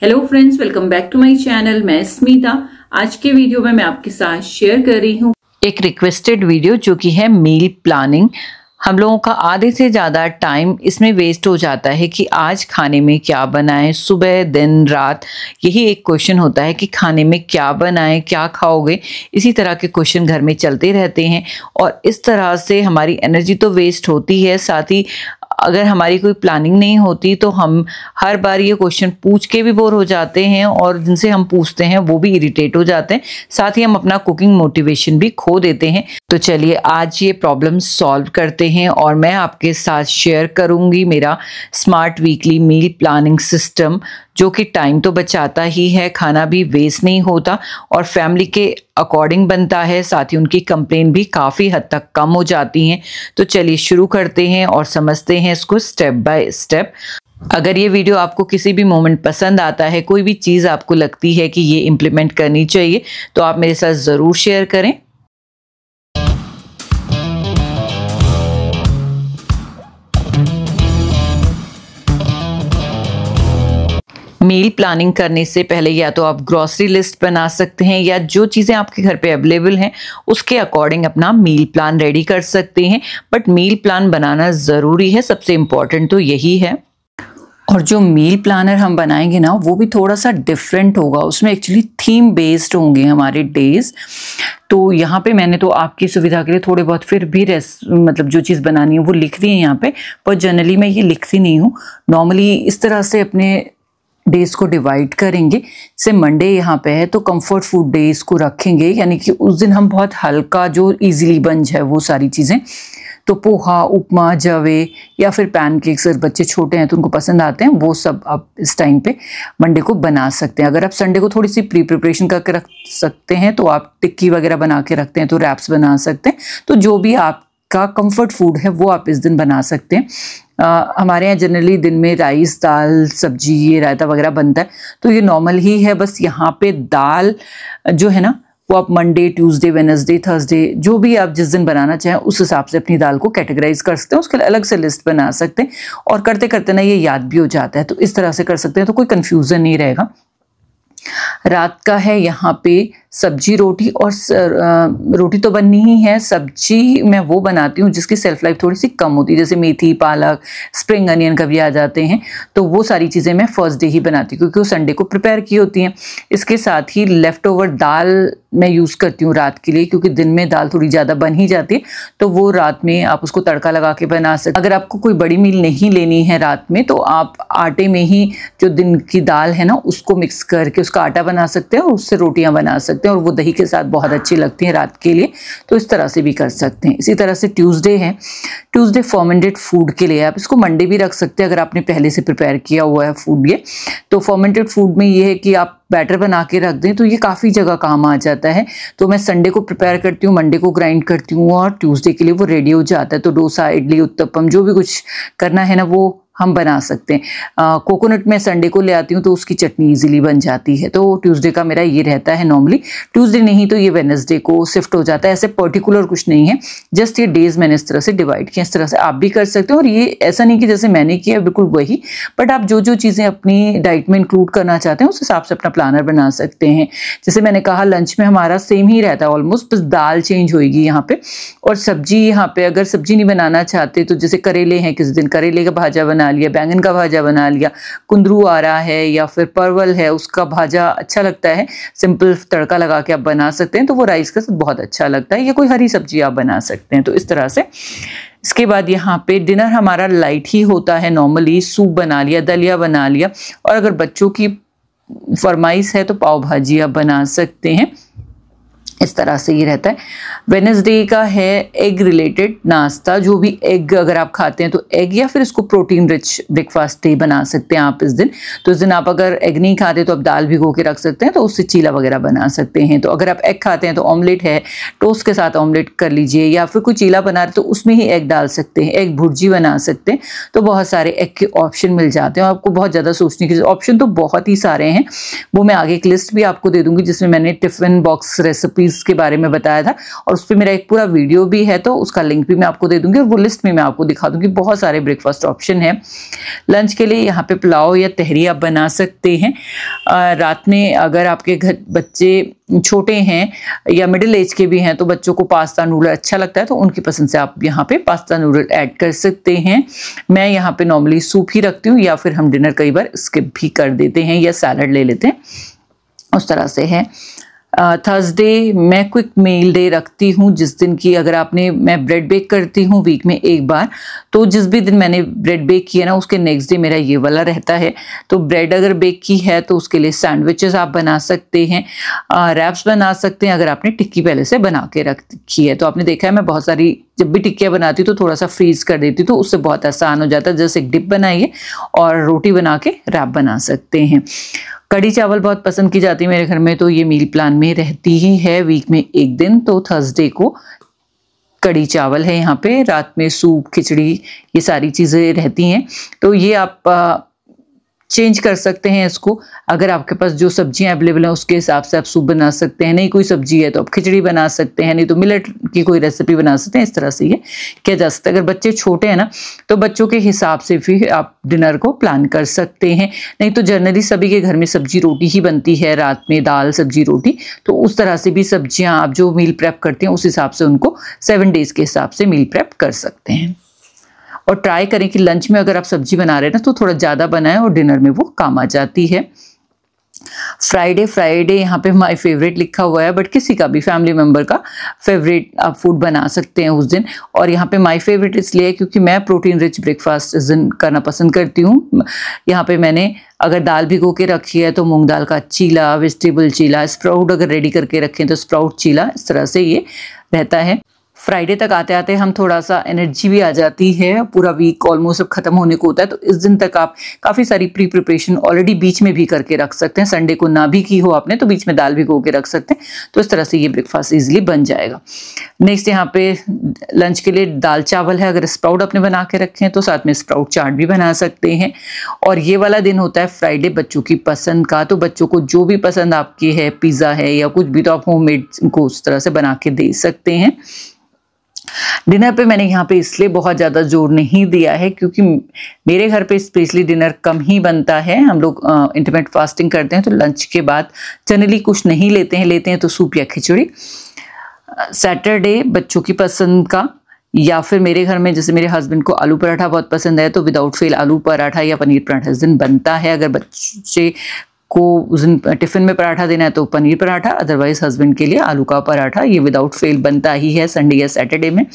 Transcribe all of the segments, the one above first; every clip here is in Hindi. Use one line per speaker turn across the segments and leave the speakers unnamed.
Hello friends, welcome back to my channel. मैं स्मिता। आज के वीडियो में मैं आपके साथ शेयर कर रही हूँ एक रिक्वेस्टेड वीडियो जो कि है मील प्लानिंग। हम लोगों का आधे से ज़्यादा टाइम इसमें वेस्ट हो जाता है कि आज खाने में क्या बनाएं, सुबह दिन रात यही एक क्वेश्चन होता है कि खाने में क्या बनाएं, क्या खाओगे। इसी तरह के क्वेश्चन घर में चलते रहते हैं और इस तरह से हमारी एनर्जी तो वेस्ट होती है, साथ ही अगर हमारी कोई प्लानिंग नहीं होती तो हम हर बार ये क्वेश्चन पूछ के भी बोर हो जाते हैं और जिनसे हम पूछते हैं वो भी इरिटेट हो जाते हैं, साथ ही हम अपना कुकिंग मोटिवेशन भी खो देते हैं। तो चलिए आज ये प्रॉब्लम सॉल्व करते हैं और मैं आपके साथ शेयर करूंगी मेरा smart weekly meal planning system, जो कि टाइम तो बचाता ही है, खाना भी वेस्ट नहीं होता और फैमिली के अकॉर्डिंग बनता है, साथ ही उनकी कंप्लेन भी काफ़ी हद तक कम हो जाती हैं। तो चलिए शुरू करते हैं और समझते हैं इसको स्टेप बाय स्टेप। अगर ये वीडियो आपको किसी भी मोमेंट पसंद आता है, कोई भी चीज़ आपको लगती है कि ये इम्प्लीमेंट करनी चाहिए, तो आप मेरे साथ ज़रूर शेयर करें। मील प्लानिंग करने से पहले या तो आप ग्रॉसरी लिस्ट बना सकते हैं या जो चीज़ें आपके घर पे अवेलेबल हैं उसके अकॉर्डिंग अपना मील प्लान रेडी कर सकते हैं। बट मील प्लान बनाना ज़रूरी है, सबसे इम्पॉर्टेंट तो यही है। और जो मील प्लानर हम बनाएंगे ना वो भी थोड़ा सा डिफरेंट होगा, उसमें एक्चुअली थीम बेस्ड होंगे हमारे डेज। तो यहाँ पे मैंने तो आपकी सुविधा के लिए थोड़े बहुत फिर भी मतलब जो चीज़ बनानी है वो लिख दी है यहाँ पे, पर जनरली मैं ये लिखती नहीं हूँ। नॉर्मली इस तरह से अपने डेज को डिवाइड करेंगे। जैसे मंडे यहाँ पे है तो कंफर्ट फूड डेज को रखेंगे, यानी कि उस दिन हम बहुत हल्का जो इजीली बन जाए वो सारी चीज़ें, तो पोहा, उपमा, जवे या फिर पैनकेक्स, अगर बच्चे छोटे हैं तो उनको पसंद आते हैं, वो सब आप इस टाइम पे मंडे को बना सकते हैं। अगर आप संडे को थोड़ी सी प्रिपरेशन करके रख सकते हैं तो आप टिक्की वगैरह बना के रखते हैं तो रैप्स बना सकते हैं। तो जो भी आपका कंफर्ट फूड है वो आप इस दिन बना सकते हैं। हमारे यहाँ जनरली दिन में राइस, दाल, सब्जी, ये रायता वगैरह बनता है, तो ये नॉर्मल ही है। बस यहाँ पे दाल जो है ना वो आप मंडे, ट्यूसडे, वेडनेसडे, थर्सडे जो भी आप जिस दिन बनाना चाहें उस हिसाब से अपनी दाल को कैटेगराइज कर सकते हैं। उसके लिए अलग से लिस्ट बना सकते हैं और करते करते ना ये याद भी हो जाता है, तो इस तरह से कर सकते हैं, तो कोई कन्फ्यूज़न नहीं रहेगा। रात का है यहाँ पे सब्जी रोटी, और रोटी तो बननी ही है। सब्जी मैं वो बनाती हूँ जिसकी सेल्फ लाइफ थोड़ी सी कम होती है, जैसे मेथी, पालक, स्प्रिंग अनियन कभी आ जाते हैं, तो वो सारी चीज़ें मैं फर्स्ट डे ही बनाती हूँ क्योंकि वो संडे को प्रिपेयर की होती हैं। इसके साथ ही लेफ़्ट ओवर दाल मैं यूज़ करती हूँ रात के लिए, क्योंकि दिन में दाल थोड़ी ज़्यादा बन ही जाती है, तो वो रात में आप उसको तड़का लगा के बना सकते। अगर आपको कोई बड़ी मील नहीं लेनी है रात में तो आप आटे में ही जो दिन की दाल है ना उसको मिक्स करके उसका आटा बना सकते हैं और उससे रोटियां बना सकते हैं, और वो दही के साथ बहुत अच्छी लगती हैं रात के लिए, तो इस तरह से भी कर सकते हैं। इसी तरह से ट्यूसडे है, ट्यूसडे फर्मेंटेड फूड के लिए आप इसको मंडे भी रख सकते हैं अगर आपने पहले से प्रिपेयर किया हुआ है फूड। ये तो फर्मेंटेड फूड में ये है कि आप बैटर बना के रख दें तो ये काफ़ी जगह काम आ जाता है। तो मैं संडे को प्रिपेयर करती हूँ, मंडे को ग्राइंड करती हूँ और ट्यूसडे के लिए वो रेडी हो जाता है। तो डोसा, इडली, उत्तपम जो भी कुछ करना है ना वो हम बना सकते हैं। कोकोनट में संडे को ले आती हूँ तो उसकी चटनी इजीली बन जाती है। तो ट्यूसडे का मेरा ये रहता है नॉर्मली। ट्यूसडे नहीं तो ये वेडनेसडे को शिफ्ट हो जाता है। ऐसे पर्टिकुलर कुछ नहीं है, जस्ट ये डेज मैंने इस तरह से डिवाइड किया। इस तरह से आप भी कर सकते हो, और ये ऐसा नहीं कि जैसे मैंने किया बिल्कुल वही, बट आप जो जो चीज़ें अपनी डाइट में इंक्लूड करना चाहते हैं उस हिसाब से अपना प्लानर बना सकते हैं। जैसे मैंने कहा लंच में हमारा सेम ही रहता है ऑलमोस्ट, बस दाल चेंज होएगी यहाँ पे, और सब्जी यहाँ पे अगर सब्जी नहीं बनाना चाहते तो जैसे करेले हैं, किसी दिन करेले का भाजा बना लिया, बैंगन का भाजा बना लिया, कुंदरू आ रहा है या फिर परवल है उसका भाजा अच्छा लगता है, सिंपल तड़का लगा के आप बना सकते हैं, तो वो राइस के साथ बहुत अच्छा लगता है। या कोई हरी सब्जी आप बना सकते हैं, तो इस तरह से। इसके बाद यहाँ पे डिनर हमारा लाइट ही होता है नॉर्मली, सूप बना लिया, दलिया बना लिया, और अगर बच्चों की फरमाइश है तो पाव भाजी आप बना सकते हैं। इस तरह से ये रहता है। वेडनेसडे का है एग रिलेटेड नाश्ता, जो भी एग अगर आप खाते हैं तो एग, या फिर इसको प्रोटीन रिच ब्रेकफास्ट डे बना सकते हैं आप इस दिन। तो इस दिन आप अगर एग नहीं खाते तो आप दाल भिगो के रख सकते हैं, तो उससे चीला वगैरह बना सकते हैं। तो अगर आप एग खाते हैं तो ऑमलेट है, टोस्ट के साथ ऑमलेट कर लीजिए, या फिर कोई चीला बना रहे तो उसमें ही एग डाल सकते हैं, एग भुर्जी बना सकते हैं। तो बहुत सारे एग के ऑप्शन मिल जाते हैं और आपको बहुत ज़्यादा सोचने की ऑप्शन तो बहुत ही सारे हैं। वो मैं आगे एक लिस्ट भी आपको दे दूंगी जिसमें मैंने टिफ़िन बॉक्स रेसिपीज रेसिपीज के बारे में बताया था, और उस पर मेरा एक पूरा वीडियो भी है, तो उसका लिंक भी मैं आपको दे दूंगी और वो लिस्ट में मैं आपको दिखा दूंगी। बहुत सारे ब्रेकफास्ट ऑप्शन है। लंच के लिए यहाँ पे पुलाव या तहरी आप बना सकते हैं। रात में अगर आपके घर बच्चे छोटे हैं या मिडिल एज के भी हैं तो बच्चों को पास्ता नूडल अच्छा लगता है, तो उनकी पसंद से आप यहाँ पे पास्ता नूडल ऐड कर सकते हैं। मैं यहाँ पे नॉर्मली सूप ही रखती हूँ, या फिर हम डिनर कई बार स्किप भी कर देते हैं या सैलड ले लेते हैं, उस तरह से है। थर्सडे मैं क्विक मील डे रखती हूँ, जिस दिन की मैं ब्रेड बेक करती हूँ वीक में एक बार, तो जिस भी दिन मैंने ब्रेड बेक किया ना उसके नेक्स्ट डे मेरा ये वाला रहता है। तो ब्रेड अगर बेक की है तो उसके लिए सैंडविचेस आप बना सकते हैं, रैप्स बना सकते हैं। अगर आपने टिक्की पहले से बना के रखी है तो आपने देखा है मैं बहुत सारी जब भी टिक्कियाँ बनाती हूँ तो थोड़ा सा फ्रीज कर देती हूँ, तो उससे बहुत आसान हो जाता है। जैसे एक डिप बनाइए और रोटी बना के रैप बना सकते हैं। कढ़ी चावल बहुत पसंद की जाती है मेरे घर में, तो ये मील प्लान में रहती ही है वीक में एक दिन। तो थर्सडे को कढ़ी चावल है, यहाँ पे रात में सूप खिचड़ी ये सारी चीज़ें रहती हैं। तो ये आप चेंज कर सकते हैं इसको। अगर आपके पास जो सब्जियां अवेलेबल हैं उसके हिसाब से आप सूप बना सकते हैं, नहीं कोई सब्जी है तो आप खिचड़ी बना सकते हैं, नहीं तो मिलेट की कोई रेसिपी बना सकते हैं। इस तरह से ये किया जा सकता है। अगर बच्चे छोटे हैं ना तो बच्चों के हिसाब से भी आप डिनर को प्लान कर सकते हैं। नहीं तो जनरली सभी के घर में सब्जी रोटी ही बनती है रात में, दाल सब्जी रोटी, तो उस तरह से भी सब्जियां आप जो मील प्रेप करते हैं उस हिसाब से उनको 7 डेज के हिसाब से मील प्रेप कर सकते हैं। और ट्राई करें कि लंच में अगर आप सब्जी बना रहे हैं ना तो थोड़ा ज़्यादा बनाएं और डिनर में वो काम आ जाती है। फ्राइडे यहाँ पे माय फेवरेट लिखा हुआ है, बट किसी का भी फैमिली मेंबर का फेवरेट आप फूड बना सकते हैं उस दिन। और यहाँ पे माय फेवरेट इसलिए है क्योंकि मैं प्रोटीन रिच ब्रेकफास्ट इस दिन करना पसंद करती हूँ। यहाँ पे मैंने अगर दाल भिगो के रखी है तो मूंग दाल का चीला, वेजिटेबल चीला, स्प्राउट अगर रेडी करके रखें तो स्प्राउट चीला, इस तरह से ये रहता है। फ्राइडे तक आते आते हम थोड़ा सा एनर्जी भी आ जाती है, पूरा वीक ऑलमोस्ट अब खत्म होने को होता है, तो इस दिन तक आप काफ़ी सारी प्री प्रिपरेशन ऑलरेडी बीच में भी करके रख सकते हैं। संडे को ना भी की हो आपने तो बीच में दाल भिगो के रख सकते हैं, तो इस तरह से ये ब्रेकफास्ट इजीली बन जाएगा। नेक्स्ट यहाँ पे लंच के लिए दाल चावल है। अगर स्प्राउट अपने बना के रखें तो साथ में स्प्राउट चाट भी बना सकते हैं। और ये वाला दिन होता है फ्राइडे बच्चों की पसंद का, तो बच्चों को जो भी पसंद आपकी है, पिज़्ज़ा है या कुछ भी, तो आप होममेड को उस तरह से बना के दे सकते हैं। डिनर पे मैंने यहाँ पे इसलिए बहुत ज़्यादा जोर नहीं दिया है क्योंकि मेरे घर पे स्पेशली डिनर कम ही बनता है। हम लोग इंटरमिटेंट फास्टिंग करते हैं, तो लंच के बाद जनरली कुछ नहीं लेते हैं तो सूप या खिचड़ी। सैटरडे बच्चों की पसंद का, या फिर मेरे घर में जैसे मेरे हस्बैंड को आलू पराठा बहुत पसंद है तो विदाउट फेल आलू पराठा या पनीर पराठा इस दिन बनता है। अगर बच्चे को उस दिन टिफिन में पराठा देना है तो पनीर पराठा, अदरवाइज हस्बैंड के लिए आलू का पराठा, ये विदाउट फेल बनता ही है संडे या सैटरडे में।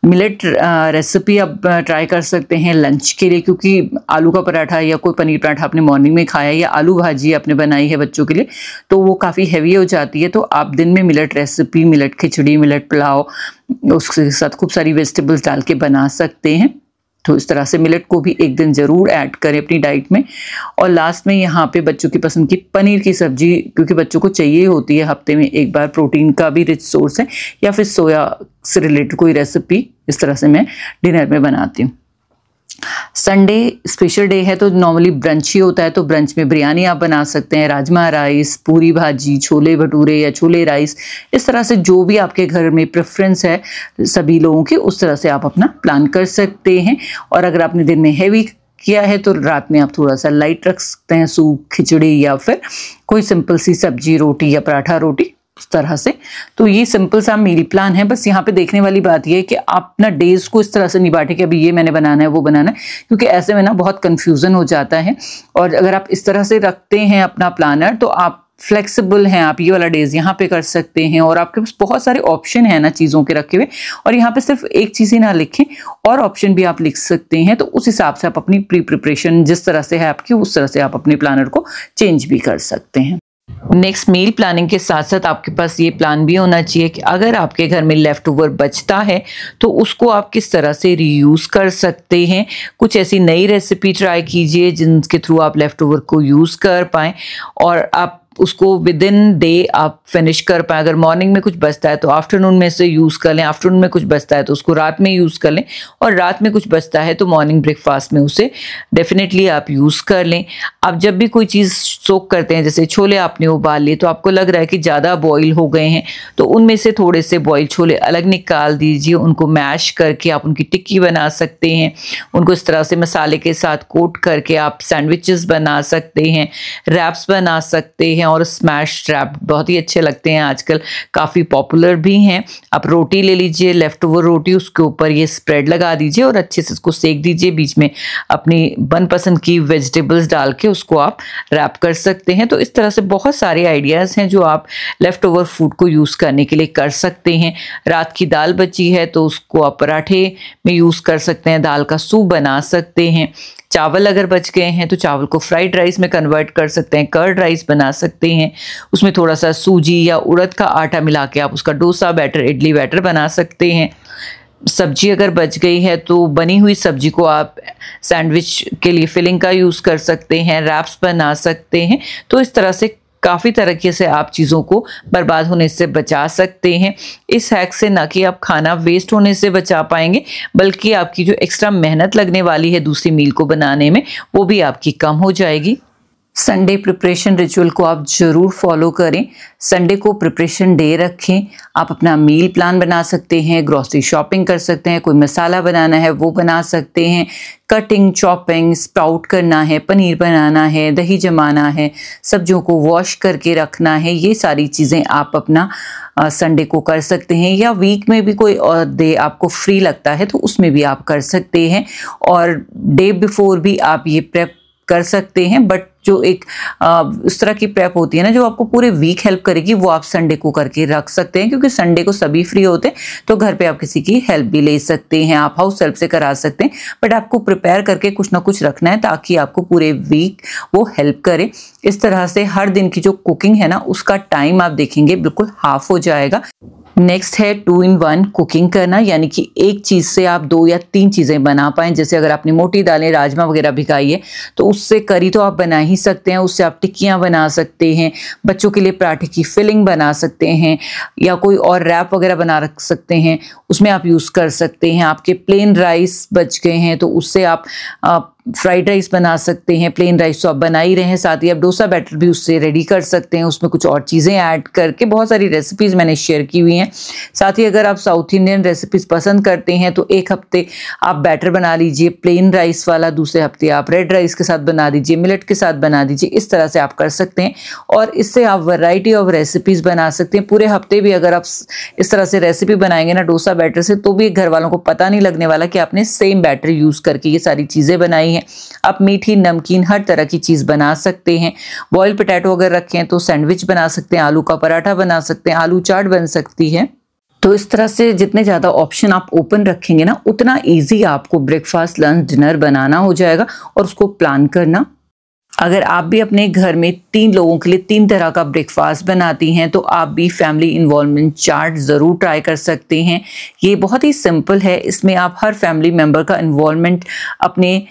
मिलेट रेसिपी आप ट्राई कर सकते हैं लंच के लिए, क्योंकि आलू का पराठा या कोई पनीर पराठा आपने मॉर्निंग में खाया या आलू भाजी आपने बनाई है बच्चों के लिए तो वो काफ़ी हैवी हो जाती है। तो आप दिन में मिलेट रेसिपी, मिलेट खिचड़ी, मिलेट पुलाव, उसके साथ खूब सारी वेजिटेबल्स डाल के बना सकते हैं। तो इस तरह से मिलेट को भी एक दिन ज़रूर ऐड करें अपनी डाइट में। और लास्ट में यहाँ पे बच्चों की पसंद की पनीर की सब्जी, क्योंकि बच्चों को चाहिए होती है हफ्ते में एक बार, प्रोटीन का भी रिच सोर्स है, या फिर सोया से रिलेटेड कोई रेसिपी, इस तरह से मैं डिनर में बनाती हूँ। संडे स्पेशल डे है तो नॉर्मली ब्रंच ही होता है, तो ब्रंच में बिरयानी आप बना सकते हैं, राजमा राइस, पूरी भाजी, छोले भटूरे या छोले राइस, इस तरह से जो भी आपके घर में प्रेफरेंस है सभी लोगों की, उस तरह से आप अपना प्लान कर सकते हैं। और अगर आपने दिन में हैवी किया है तो रात में आप थोड़ा सा लाइट रख सकते हैं, सूप खिचड़ी या फिर कोई सिंपल सी सब्जी रोटी या पराठा रोटी, इस तरह से। तो ये सिंपल सा मील प्लान है। बस यहाँ पे देखने वाली बात ये है कि आप ना डेज को इस तरह से नहीं बांटे कि अभी ये मैंने बनाना है वो बनाना है, क्योंकि ऐसे में ना बहुत कंफ्यूजन हो जाता है। और अगर आप इस तरह से रखते हैं अपना प्लानर तो आप फ्लेक्सिबल हैं, आप ये वाला डेज यहाँ पे कर सकते हैं और आपके पास बहुत सारे ऑप्शन हैं ना चीज़ों के रखे हुए। और यहाँ पे सिर्फ एक चीज़ ही ना लिखें, और ऑप्शन भी आप लिख सकते हैं। तो उस हिसाब से आप अपनी प्री प्रिपरेशन जिस तरह से है आपकी, उस तरह से आप अपने प्लानर को चेंज भी कर सकते हैं। नेक्स्ट मील प्लानिंग के साथ साथ आपके पास ये प्लान भी होना चाहिए कि अगर आपके घर में लेफ्ट ओवर बचता है तो उसको आप किस तरह से रीयूज़ कर सकते हैं। कुछ ऐसी नई रेसिपी ट्राई कीजिए जिनके थ्रू आप लेफ्ट ओवर को यूज़ कर पाएँ और आप उसको विद इन डे आप फिनिश कर पाए। अगर मॉर्निंग में कुछ बचता है तो आफ्टरनून में से यूज़ कर लें, आफ्टरनून में कुछ बचता है तो उसको रात में यूज़ कर लें, और रात में कुछ बचता है तो मॉर्निंग ब्रेकफास्ट में उसे डेफिनेटली आप यूज़ कर लें। आप जब भी कोई चीज़ सोक करते हैं, जैसे छोले आपने उबाल लिए तो आपको लग रहा है कि ज़्यादा बॉईल हो गए हैं, तो उनमें से थोड़े से बॉईल छोले अलग निकाल दीजिए, उनको मैश करके आप उनकी टिक्की बना सकते हैं। उनको इस तरह से मसाले के साथ कोट करके आप सैंडविचेस बना सकते हैं, रैप्स बना सकते हैं, और स्मैश रैप बहुत ही अच्छे लगते हैं, आजकल काफ़ी पॉपुलर भी हैं। आप रोटी ले लीजिए, लेफ्ट ओवर रोटी, उसके ऊपर ये स्प्रेड लगा दीजिए और अच्छे से इसको सेक दीजिए, बीच में अपनी मनपसंद की वेजिटेबल्स डाल के उसको आप रैप कर सकते हैं। तो इस तरह से बहुत सारे आइडियाज़ हैं जो आप लेफ्ट ओवर फूड को यूज़ करने के लिए कर सकते हैं। रात की दाल बची है तो उसको आप पराठे में यूज़ कर सकते हैं, दाल का सूप बना सकते हैं। चावल अगर बच गए हैं तो चावल को फ्राइड राइस में कन्वर्ट कर सकते हैं, कर्ड राइस बना सकते हैं। उसमें थोड़ा सा सूजी या उड़द का आटा मिला के आप उसका डोसा बैटर, इडली बैटर बना सकते हैं। सब्जी अगर बच गई है तो बनी हुई सब्जी को आप सैंडविच के लिए फिलिंग का यूज़ कर सकते हैं, रैप्स बना सकते हैं। तो इस तरह से काफ़ी तरीके से आप चीज़ों को बर्बाद होने से बचा सकते हैं। इस हैक से ना कि आप खाना वेस्ट होने से बचा पाएंगे, बल्कि आपकी जो एक्स्ट्रा मेहनत लगने वाली है दूसरी मील को बनाने में, वो भी आपकी कम हो जाएगी। संडे प्रिपरेशन रिचुअल को आप ज़रूर फॉलो करें। संडे को प्रिपरेशन डे रखें। आप अपना मील प्लान बना सकते हैं, ग्रॉसरी शॉपिंग कर सकते हैं, कोई मसाला बनाना है वो बना सकते हैं, कटिंग, चॉपिंग, स्प्राउट करना है, पनीर बनाना है, दही जमाना है, सब्जियों को वॉश करके रखना है। ये सारी चीज़ें आप अपना संडे को कर सकते हैं, या वीक में भी कोई और डे आपको फ्री लगता है तो उसमें भी आप कर सकते हैं। और डे बिफोर भी आप ये प्रेप कर सकते हैं, बट जो एक उस तरह की प्रेप होती है ना जो आपको पूरे वीक हेल्प करेगी, वो आप संडे को करके रख सकते हैं, क्योंकि संडे को सभी फ्री होते हैं तो घर पे आप किसी की हेल्प भी ले सकते हैं, आप हाउस हेल्प से करा सकते हैं, बट आपको प्रिपेयर करके कुछ ना कुछ रखना है ताकि आपको पूरे वीक वो हेल्प करे। इस तरह से हर दिन की जो कुकिंग है ना उसका टाइम आप देखेंगे बिल्कुल हाफ हो जाएगा। नेक्स्ट है 2 in 1 कुकिंग करना, यानी कि एक चीज़ से आप 2 या 3 चीज़ें बना पाएँ। जैसे अगर आपने मोटी दालें, राजमा वगैरह भिगाई है तो उससे करी तो आप बना ही सकते हैं, उससे आप टिक्कियाँ बना सकते हैं, बच्चों के लिए पराठे की फिलिंग बना सकते हैं, या कोई और रैप वगैरह बना रख सकते हैं, उसमें आप यूज़ कर सकते हैं। आपके प्लेन राइस बच गए हैं तो उससे आप फ्राइड राइस बना सकते हैं। प्लेन राइस तो आप बना ही रहे हैं, साथ ही आप डोसा बैटर भी उससे रेडी कर सकते हैं, उसमें कुछ और चीज़ें ऐड करके। बहुत सारी रेसिपीज़ मैंने शेयर की हुई हैं। साथ ही अगर आप साउथ इंडियन रेसिपीज़ पसंद करते हैं तो एक हफ्ते आप बैटर बना लीजिए प्लेन राइस वाला, दूसरे हफ्ते आप रेड राइस के साथ बना दीजिए, मिलेट के साथ बना दीजिए। इस तरह से आप कर सकते हैं और इससे आप वैरायटी ऑफ रेसिपीज़ बना सकते हैं। पूरे हफ्ते भी अगर आप इस तरह से रेसिपी बनाएंगे ना डोसा बैटर से, तो भी घर वालों को पता नहीं लगने वाला कि आपने सेम बैटर यूज़ करके ये सारी चीज़ें बनाई हैं। आप मीठी, नमकीन, हर तरह की चीज़ बना सकते हैं। बॉइल्ड पोटैटो अगर रखें तो सैंडविच बना सकते हैं, आलू का पराठा बना सकते हैं, आलू चाट बन सकती है। तो इस तरह से जितने ज़्यादा ऑप्शन आप ओपन रखेंगे ना, उतना ईजी आपको ब्रेकफास्ट, लंच, डिनर बनाना हो जाएगा और उसको प्लान करना। अगर आप भी अपने घर में 3 लोगों के लिए 3 तरह का ब्रेकफास्ट बनाती हैं तो आप भी फैमिली इन्वॉल्वमेंट चार्ट ज़रूर ट्राई कर सकते हैं। ये बहुत ही सिंपल है, इसमें आप हर फैमिली मेम्बर का इन्वॉल्वमेंट अपने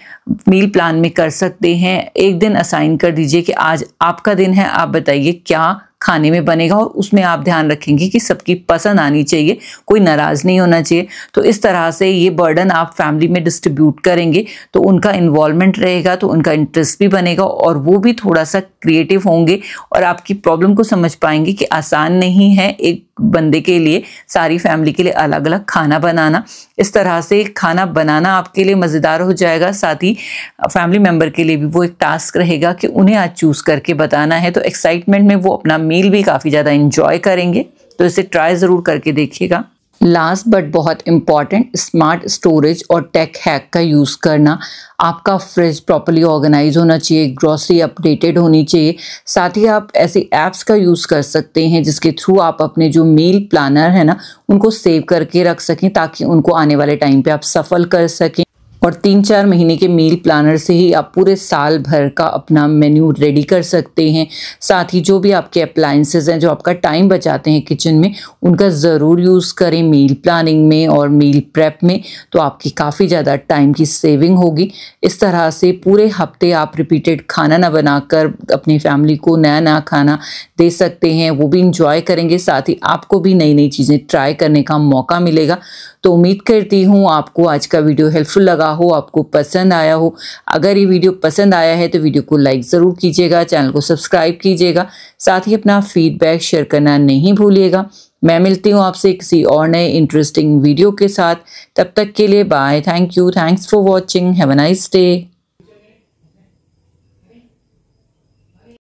मील प्लान में कर सकते हैं। एक दिन असाइन कर दीजिए कि आज आपका दिन है, आप बताइए क्या खाने में बनेगा, और उसमें आप ध्यान रखेंगे कि सबकी पसंद आनी चाहिए, कोई नाराज़ नहीं होना चाहिए। तो इस तरह से ये बर्डन आप फैमिली में डिस्ट्रीब्यूट करेंगे तो उनका इन्वॉल्वमेंट रहेगा, तो उनका इंटरेस्ट भी बनेगा और वो भी थोड़ा सा क्रिएटिव होंगे और आपकी प्रॉब्लम को समझ पाएंगे कि आसान नहीं है एक बंदे के लिए, सारी फैमिली के लिए अलग अलग खाना बनाना। इस तरह से खाना बनाना आपके लिए मज़ेदार हो जाएगा, साथ ही फैमिली मेम्बर के लिए भी वो एक टास्क रहेगा कि उन्हें आज चूज़ करके बताना है। तो एक्साइटमेंट में वो अपना मील भी काफ़ी ज़्यादा इंजॉय करेंगे। तो इसे ट्राई ज़रूर करके देखिएगा। लास्ट बट बहुत इम्पॉर्टेंट, स्मार्ट स्टोरेज और टेक हैक का यूज़ करना। आपका फ्रिज प्रॉपर्ली ऑर्गेनाइज होना चाहिए, ग्रॉसरी अपडेटेड होनी चाहिए। साथ ही आप ऐसे ऐप्स का यूज़ कर सकते हैं जिसके थ्रू आप अपने जो मील प्लानर है ना उनको सेव करके रख सकें, ताकि उनको आने वाले टाइम पे आप सफल कर सकें। और 3-4 महीने के मील प्लानर से ही आप पूरे साल भर का अपना मेन्यू रेडी कर सकते हैं। साथ ही जो भी आपके अप्लायंसेस हैं जो आपका टाइम बचाते हैं किचन में, उनका ज़रूर यूज़ करें मील प्लानिंग में और मील प्रेप में, तो आपकी काफ़ी ज़्यादा टाइम की सेविंग होगी। इस तरह से पूरे हफ्ते आप रिपीटेड खाना ना बनाकर अपनी फैमिली को नया नया खाना दे सकते हैं, वो भी इंजॉय करेंगे, साथ ही आपको भी नई नई चीज़ें ट्राई करने का मौका मिलेगा। तो उम्मीद करती हूँ आपको आज का वीडियो हेल्पफुल लगा हो, आपको पसंद आया हो। अगर ये वीडियो पसंद आया है तो वीडियो को लाइक ज़रूर कीजिएगा, चैनल को सब्सक्राइब कीजिएगा, साथ ही अपना फीडबैक शेयर करना नहीं भूलिएगा। मैं मिलती हूँ आपसे किसी और नए इंटरेस्टिंग वीडियो के साथ। तब तक के लिए bye, thank you, thanks for watching, have a nice day.